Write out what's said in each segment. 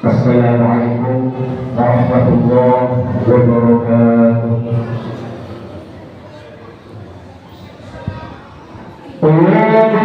Assalamualaikum warahmatullahi wabarakatuh. Alhamdulillah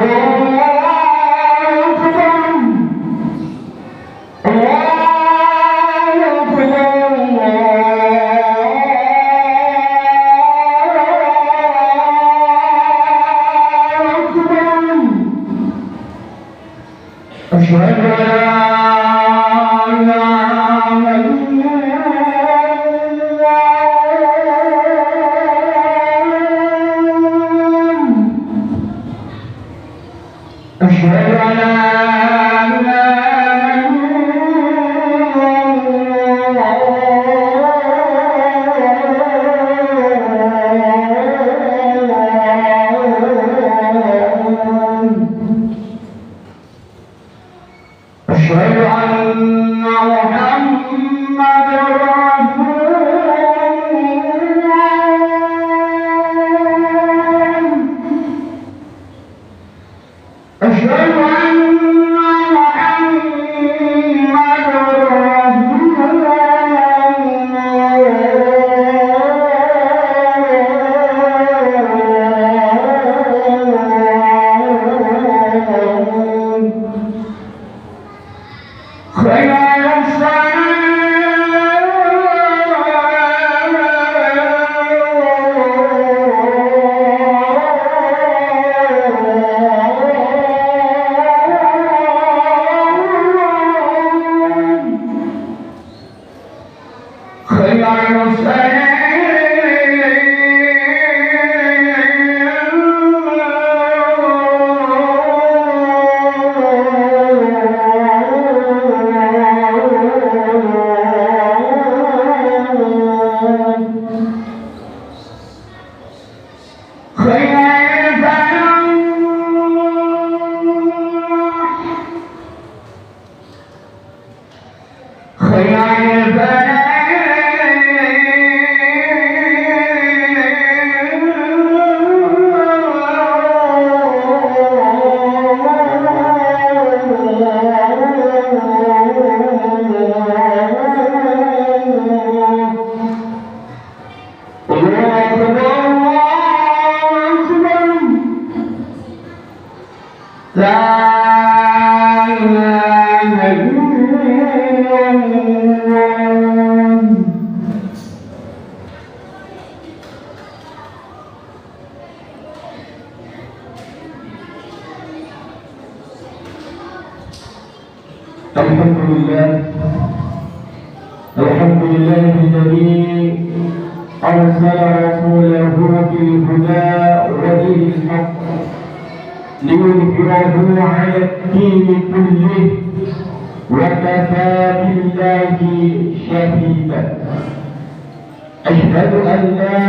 الذي أرسل رسوله بالهدى ودين الحق ليظهره على الدين كله وكفى بالله شهيدا. أشهد أن لا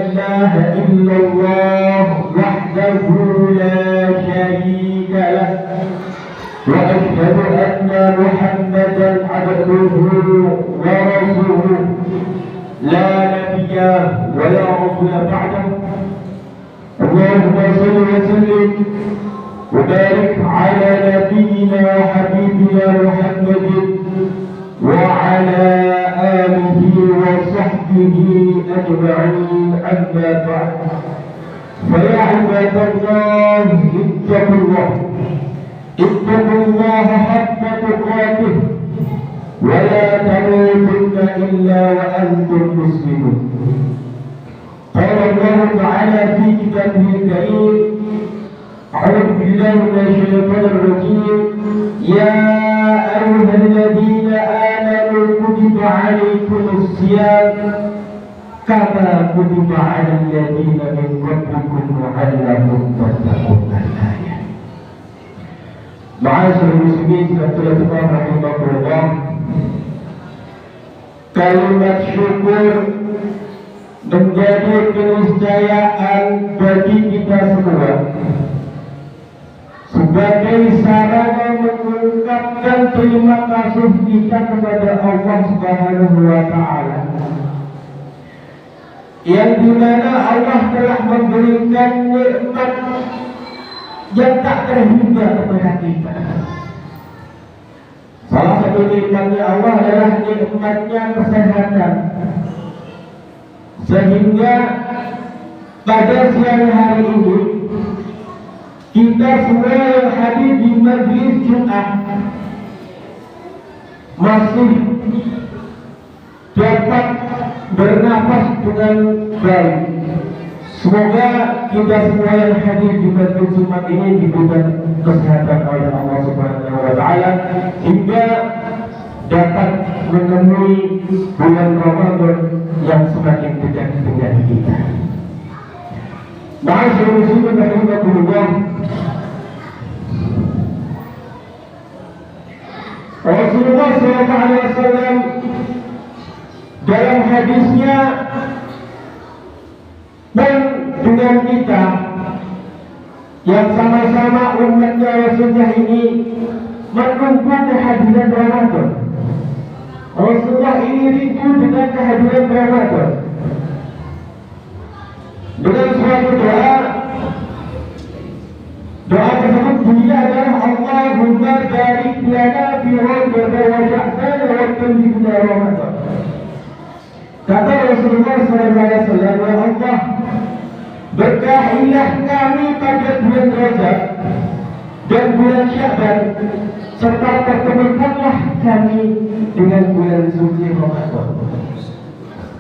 إله إلا الله وحده لا شريك له وأشهد أن محمدا عبده ورسوله لا نبي ولا رسول بعده. اللهم صل وسلم وبارك على نبينا وحبيبنا محمد وعلى آله وصحبه أجمعين. أما بعد، فيا عباد الله اتقوا الله حق تقاته ولا تموتن إلا وأنتم مسلمون. قال الله تعالى في كتابه الكريم: أعوذ بالله من الشيطان الرجيم: يا أيها الذين آمنوا كتب عليكم الصيام كما كتب على الذين من قبلكم لعلكم تتقون. الآية. Ma'asyiral muslimin rahimahullah, kalimat syukur menjadi keniscayaan bagi kita semua sebagai sarana mengungkapkan terima kasih kita kepada Allah Subhanahu wa Ta'ala, yang dimana Allah telah memberikan nikmat yang tak terhingga kepada kita. Salah satu nikmatnya Allah adalah nikmatnya kesehatan. Sehingga pada siang hari ini kita semua yang hadir di majlis Jumat masih dapat bernafas dengan baik. Semoga kita semua yang hadir di majlis Jumat ini diberikan kesehatan oleh Allah Subhanahu wa taala hingga dapat menemui bulan Ramadan yang semakin dekat dengan kita. Ma'asyiral muslimin rahimakumullah. Rasulullah SAW dalam hadisnya dan dengan kita yang sama-sama umatnya Rasulullah ini menunggu kehadiran Ramadan. Rasulullah ini rindu dengan kehadiran Ramadan. Dengan suatu doa tersebut bunyinya adalah Allahumma barik lana fi Rajab wa Sya'ban wa ballighna Ramadan. Kata Rasulullah SAW, ya Allah, berkahilah kami pada bulan Rajab dan bulan Sya'ban, serta pertemukanlah kami dengan bulan suci Ramadan.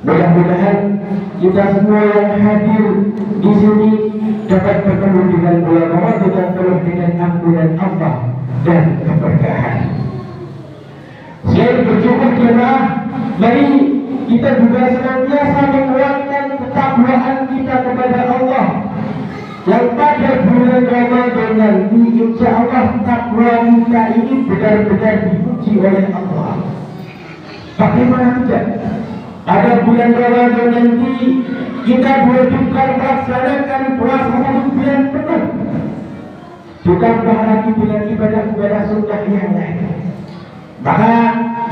Mudah-mudahan kita semua yang hadir di sini dapat bertemu dengan bulan Ramadan dan penuh dengan ampunan Allah dan keberkahan. Selain bersyukur jemaah, mari kita juga senantiasa menguatkan ketakwaan kita kepada Allah. Yang pada bulan Ramadan nanti insya Allah takwa kita ini benar-benar dipuji oleh Allah. Bagaimana tidak? Pada bulan Ramadan nanti kita diwajibkan melaksanakan puasa 1 bulan penuh. Ditambah lagi dengan ibadah-ibadah sunnah yang lain. Maka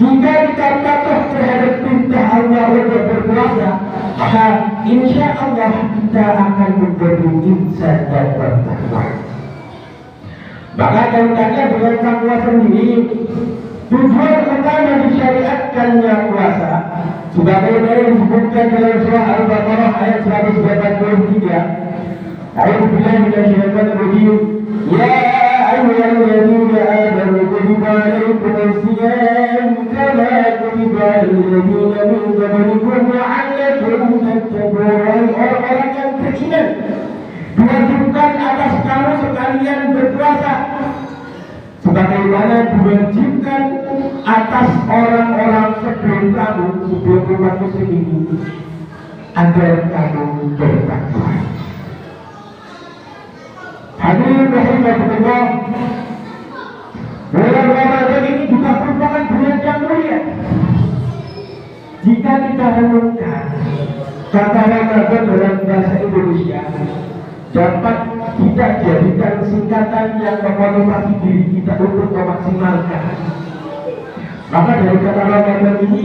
jika kita patuh terhadap perintah Allah untuk berpuasa, maka insya Allah kita akan menjadi insan dan bertakwa. Maka kaitannya dengan takwa sendiri, tujuan utama disyariatkannya puasa sebagaimana disebutkan dalam surah Al-Baqarah ayat 183. A'udzu billahi minasyaitonir rajim. Ya ayyuhalladzina amanu kutiba 'alaikumus shiyam kama kutiba 'alal ladzina min qablikum la'allakum tattaqun. Orang-orang yang beriman, diwajibkan atas kamu sekalian berpuasa sebagaimana diwajibkan atas orang-orang sebelum kamu, sebelum umat muslim ini, agar kamu bertakwa. Hadirin rahimakumullah, bulan Ramadan ini juga merupakan bulan yang mulia. Jika kita renungkan kata Ramadan dalam bahasa Indonesia, dapat kita jadikan singkatan yang memotivasi diri kita untuk memaksimalkan. Maka dari kata Ramadan ini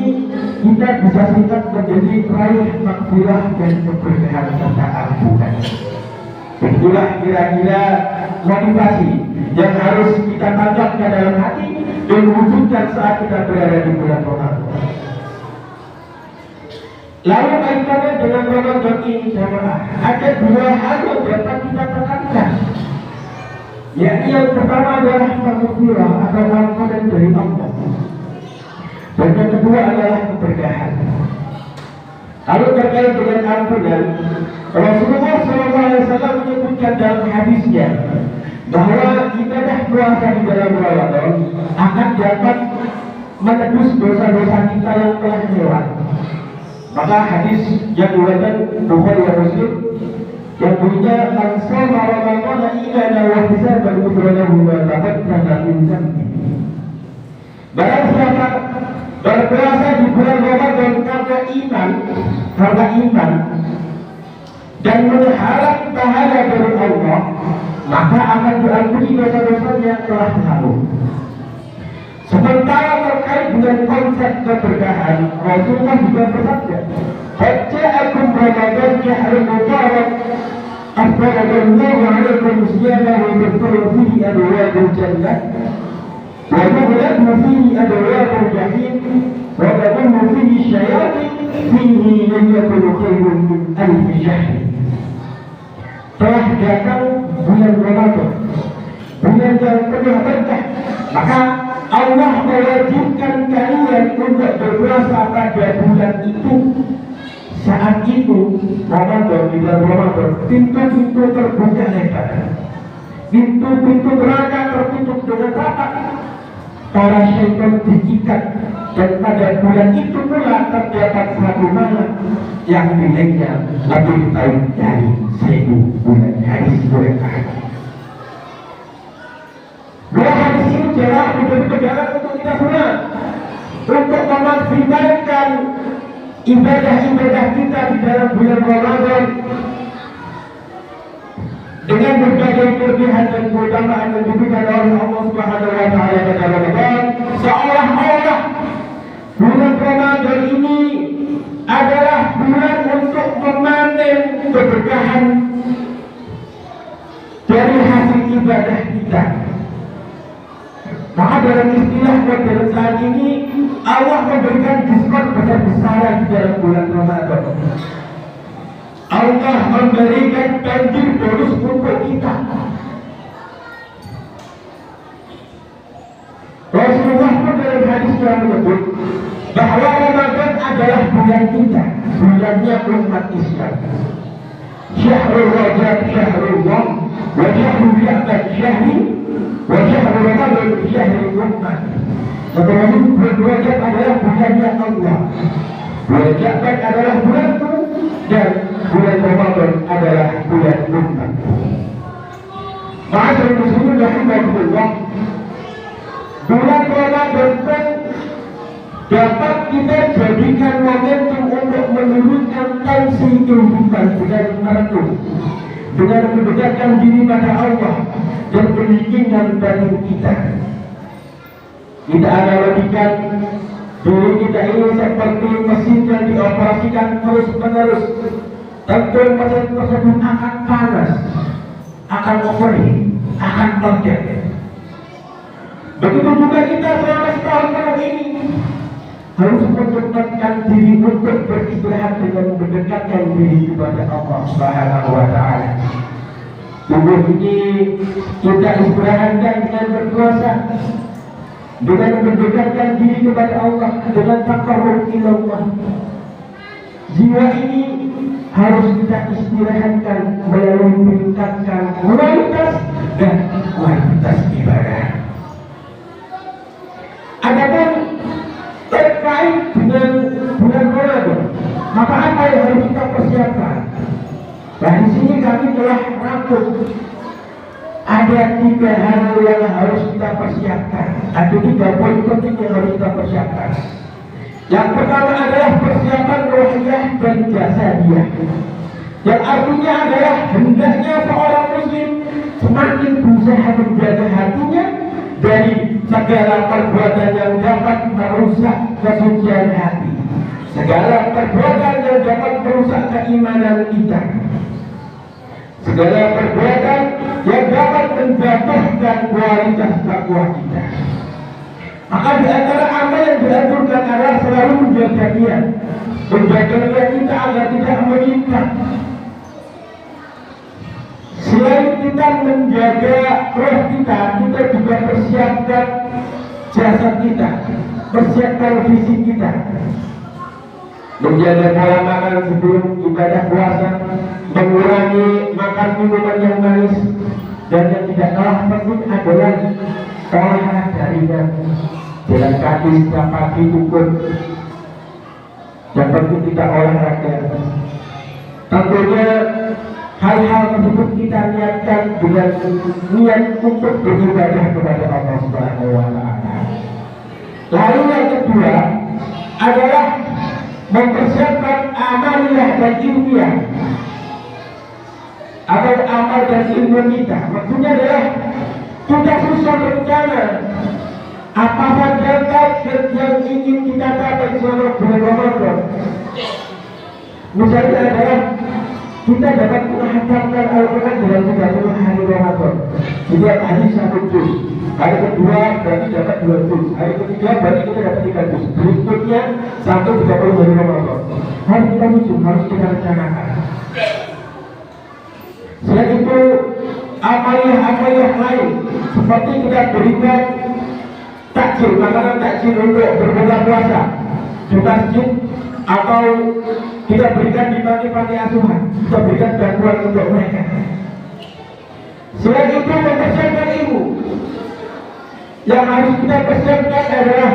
kita bisa singkat menjadi raih maghfirah dan keberkahan serta ampunan. Itulah kira-kira motivasi yang harus kita tanamkan dalam hati dan wujudkan saat kita berada di bulan Ramadan. Lalu kaitannya dengan Ramadan ini jemaah, ada 2 hal yang dapat kita tekankan. Yakni yang pertama adalah maghfirah atau ampunan dari Allah. Dan yang kedua adalah keberkahan. Lalu terkait dengan ampunan, Rasulullah SAW menyebutkan dalam hadisnya bahwa ibadah puasa di dalam Ramadan akan dapat menebus dosa-dosa kita yang telah lewat. Maka hadis yang diriwayatkan Bukhari dan Muslim yang bunyinya man shoma Ramadan imanan wa ihtisaban ghufira lahu ma taqaddama min dhanbihi. Barang siapa berpuasa di bulan Ramadan karena iman dan berharap pahala dari Allah, maka akan diampuni dosa-dosanya yang telah lalu. Sementara terkait dengan konsep keberkahan, Rasulullah juga bersabda, "Hajja'akum Ramadan syahrun mubarak, afdalallahu 'alaikum siyamahu wa yadkhulu fihi abwabul jannah." ويغلب فيه أدوات الجحيم وتكون فيه الشياطين فيه ليلة خير من ألف شهر. Telah datang bulan Ramadan, bulan yang penuh berkah, maka Allah mewajibkan kalian untuk berpuasa pada bulan itu. Saat itu Ramadan, di bulan Ramadan, pintu-pintu terbuka lebar, pintu-pintu neraka tertutup dengan rapat, para syaitan diikat, dan pada bulan itu pula terdapat satu malam yang nilainya lebih baik dari 1000 bulan hadis berkah. Dua hadis ini jelas menjadi pegangan untuk kita semua untuk memaksimalkan ibadah-ibadah kita di dalam bulan Ramadan dengan berbagai kelebihan dan keutamaan yang diberikan oleh Allah Subhanahu wa taala pada Ramadan. Seolah-olah bulan Ramadan ini adalah bulan untuk memanen keberkahan dari hasil ibadah kita. Maka dalam istilah modern saat ini Allah memberikan diskon besar-besaran di dalam bulan Ramadan. Allah memberikan banjir bonus untuk kita. Rasulullah pun dalam hadisnya menyebut bahwa Ramadan adalah bulan kita, bulannya umat Islam. Syahrul Rajab syahrullah, wa syahrul Sya'ban syahri, wa syahrul Ramadan syahrul umat. Sebenarnya bulan Rajab adalah bulannya Allah, bulan Sya'ban adalah bulanku, dan bulan Ramadan adalah bulan umat. Ma'asyiral muslimin rahimahumullah, bulan Ramadan pun dapat kita jadikan momentum untuk menurunkan tensi kehidupan dengan merenung, dengan mendekatkan diri pada Allah dan penyikinan batin kita. Kita analogikan diri kita ini seperti mesin yang dioperasikan terus menerus. Tentu mesin tersebut akan panas, akan overheat, akan meledak. Begitu juga kita selama setahun penuh ini harus mendekatkan diri untuk beristirahat dengan mendekatkan diri kepada Allah Subhanahu wa taala. Tubuh ini kita istirahatkan dengan berpuasa, dengan mendekatkan diri kepada Allah, dengan taqarrub ila Allah. Jiwa ini harus kita istirahatkan melalui meningkatkan kualitas dan kualitas ibadah. Adapun terkait dengan bulan Ramadan, maka apa yang harus kita persiapkan? Nah, di sini kami telah rangkum ada 3 hal yang harus kita persiapkan. Ada 3 poin penting yang harus kita persiapkan. Yang pertama adalah persiapan rohiyah dan jasadiah. Yang artinya adalah hendaknya seorang muslim semakin berusaha menjaga hatinya dari segala perbuatan yang dapat merusak kesucian hati, segala perbuatan yang dapat merusak keimanan kita, segala perbuatan yang dapat menjatuhkan kualitas takwa kita. Maka di antara amal yang dianjurkan adalah selalu menjaga niat kita agar tidak menyimpang. Selain kita menjaga roh kita juga persiapkan jasad kita, persiapkan fisik kita, menjaga pola makan sebelum ibadah puasa, mengurangi makan minuman yang manis, dan yang tidak kalah penting adalah olahraga ringan, jalan kaki setiap pagi ukur. Yang penting kita olahraga. Tentunya hal-hal tersebut kita niatkan dengan niat untuk beribadah kepada Allah Subhanahu wa taala. Lalu yang kedua adalah mempersiapkan amaliyah dan ilmiah atau amal dan ilmu kita. Maksudnya adalah kita susun rencana apa saja target yang ingin kita capai selama bulan Ramadan. Misalnya adalah kita dapat menghatamkan Al-Quran dalam 30 hari Ramadan. Setiap hari 1 juz. Hari kedua berarti dapat 2 juz. Hari ketiga berarti kita dapat 3 juz. Berikutnya sampai 30 hari Ramadan. Harus kita muncul, harus kita rencanakan. Selain itu, amaliyah lain seperti kita berikan takjil, makanan takjil untuk berbuka puasa di masjid, atau kita berikan di panti asuhan, kita berikan bantuan untuk mereka. Selain itu, mempersiapkan ilmu. Yang harus kita persiapkan adalah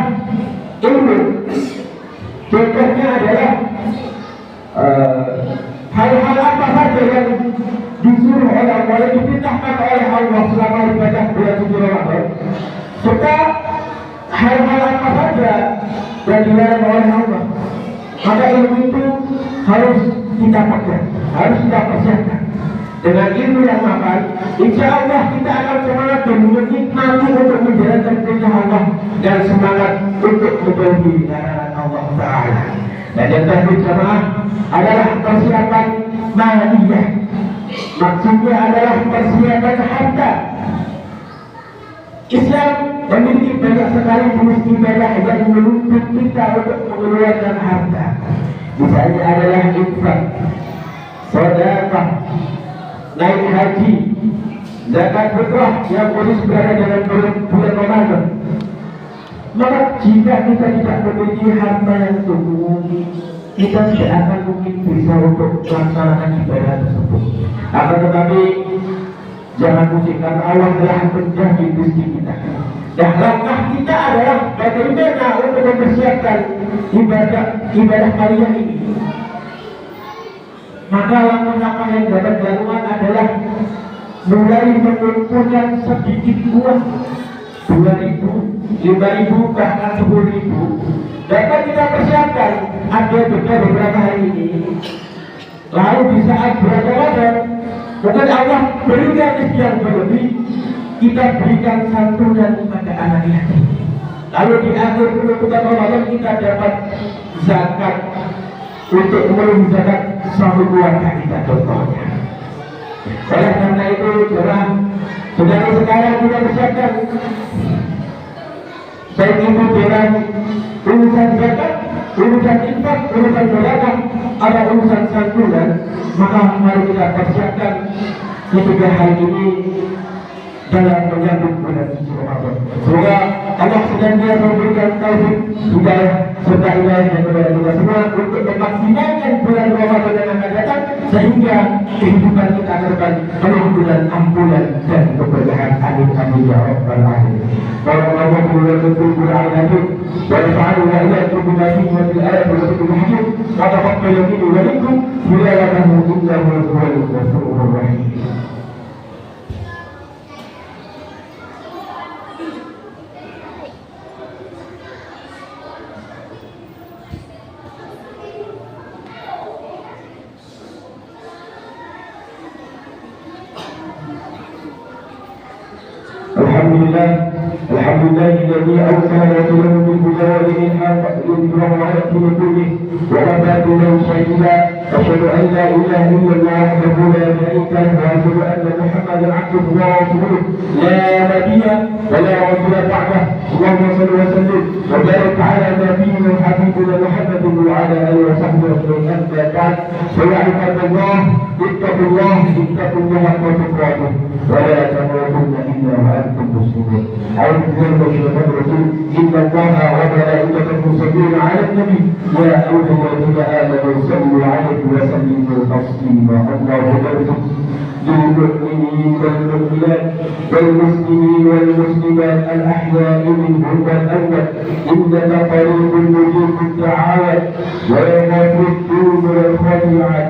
ilmu. Contohnya adalah hal-hal apa saja yang disuruh oleh Allah, yang diperintahkan oleh Allah selama ibadah bulan suci Ramadan, serta hal-hal apa saja yang dilarang oleh Allah. Maka ilmu itu harus kita pegang, harus kita persiapkan. Dengan ilmu yang mapan, insya Allah kita akan semangat dan menikmati untuk menjalankan perintah Allah dan semangat untuk menjauhi larangan Allah Ta'ala. Dan yang terakhir jemaah adalah persiapan maliyah. Maksudnya adalah persiapan harta. Islam memiliki banyak sekali jenis ibadah yang menuntut kita untuk mengeluarkan harta. Misalnya adalah infak, sedekah, naik haji, zakat fitrah yang khusus berada dalam bulan Ramadan. Maka jika kita tidak memiliki harta yang cukup, kita tidak akan mungkin bisa untuk melaksanakan ibadah tersebut. Akan tetapi jangan pusing, karena Allah telah menjamin rezeki kita. Dan langkah kita adalah bagaimana untuk mempersiapkan ibadah kalian ini. Maka langkah-langkah yang dapat dilakukan adalah mulai mengumpulkan sedikit uang, 2.000, 5.000, bahkan 10.000. Dapat kita persiapkan ada beberapa hari ini. Lalu di saat bulan Ramadan, mungkin Allah berikan rezeki yang berlebih, kita berikan santunan kepada anak yatim. Lalu di akhir penutupan Ramadan kita dapat zakat untuk memenuhi zakat suatu keluarga kita contohnya. Oleh karena itu, saudara sekarang kita persiapkan baik itu dengan urusan zakat, urusan infak, urusan sedekah, ada urusan santunan. Maka mari kita persiapkan ketiga hal ini dalam menyambut bulan suci Ramadan. Semoga Allah senantiasa memberikan taufik, hidayah serta hidayah kepada kita semua untuk memaksimalkan bulan Ramadan yang akan datang, sehingga kehidupan kita ke depan penuh dengan ampunan dan keberkahan. Amin amin ya rabbal alamin. Wallahu a'lam wa nafa'ana wa iyyakum bima fihi wa bil ayati wa bil hakim wa taqabbal minni wa minkum tilawatahu innahu huwal ghafurur rahim. الحمد لله الذي أرسل رسوله بالهدى ودين الحق ليظهره على الدين كله وكفى بالله شهيدا. أشهد أن لا إله إلا الله وحده لا شريك له وأشهد أن محمدا عبده ورسوله لا نبي ولا رسول بعده. اللهم صل وسلم وبارك على نبينا وحبيبنا محمد وعلى آله وصحبه أجمعين. أما بعد فيا عباد الله اتقوا الله حق تقاته ولا تموتن إلا وأنتم مسلمون. أعوذ بالله من الشيطان الرجيم. إن الله وملائكته يصلون على النبي يا أيها الذين آمنوا صلوا عليه وسلموا تسليما. اللهم اغفر للمؤمنين والمؤمنات والمسلمين والمسلمات الأحياء منهم والأموات إنك قريب مجيب الدعوات ويغفر الذنوب والخطيئات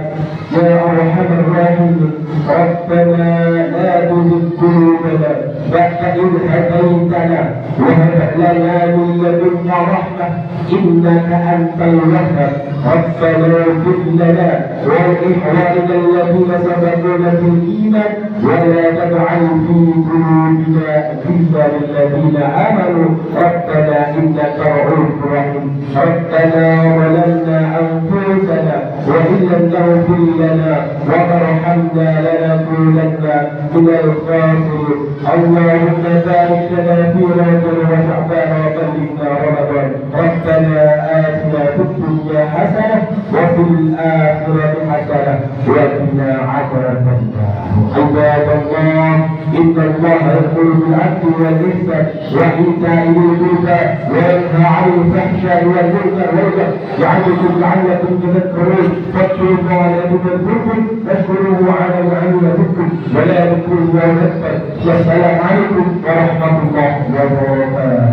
يا أرحم الراحمين. ربنا لا تزغ قلوبنا بعد إذ هديتنا وهب لنا من لدنك ورحمة إنك أنت الوهاب ربنا اغفر لنا ولإخواننا الذين سبقونا بالإيمان ولا تجعل في قلوبنا غلا للذين آمنوا ربنا إنك رؤوف رحيم ربنا ظلمنا أنفسنا وإن لم تغفر لنا وترحمنا لنكونن من الخاسرين اللهم بارك لنا في رجب وشعبان وبلغنا رمضان ربنا آتنا في الدنيا حسنة وفي الآخرة حسنة وقنا عذاب النار عباد الله إن الله يأمر بالعدل والإحسان وإيتاء ذي القربى وينهى عن الفحشاء والمنكر والبغي يعظكم لعلكم تذكرون فاذكروا الله يذكركم فاشكروه على معونتكم ولا تذكروا الله أكبر والسلام عليكم ورحمة الله وبركاته.